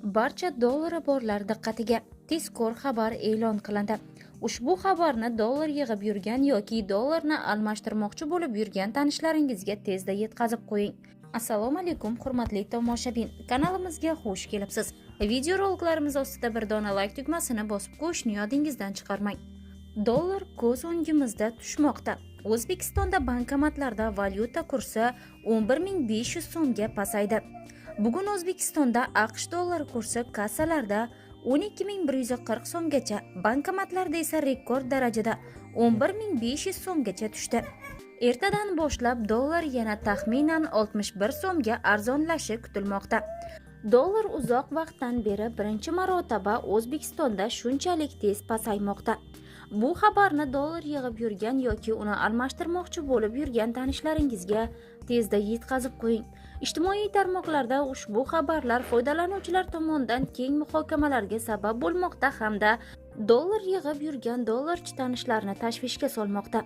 Barcha dollari borlar diqqatiga. Tezkor xabar e'lon qilindi. Ushbu xabarni dollar yig'ib yurgan yoki dollarni almashtirmoqchi bo'lib yurgan tanishlaringizga tezda yetkazib qo'ying. Assalomu alaykum hurmatli tomoshabin. Kanalimizga xush kelibsiz. Videoroliklarimiz ostida bir dona like tugmasini bosib qo'yishni yodingizdan chiqarmang. Dollar ko'z o'ngimizda tushmoqda. O'zbekistonda bankomatlarda valyuta kursi 11.500 so'mga pasaydi. Bugun O'zbekistonda AQSh dollari kursi kassalarda 12.140 so'mgacha, bankomatlarda esa rekord darajada 11.500 so'mgacha tushdi. Ertadan boshlab dollar yana taxminan 61 so'mga arzonlashi kutilmoqda. Dollar uzoq vaqtdan beri birinchi marotaba O'zbekistonda shunchalik tez pasaymoqda. Bu xabarni dollar yig'ib yurgan yoki uni almashtirmoqchi bo'lib yurgan tanishlaringizga tezda yetkazib qo'ying. Ijtimoiy tarmoqlarda ushbu xabarlar foydalanuvchilar tomonidan keng muhokamalarga sabab bo'lmoqda hamda dollar yig'ib yurgan dollarchi tanishlarni tashvishga solmoqda.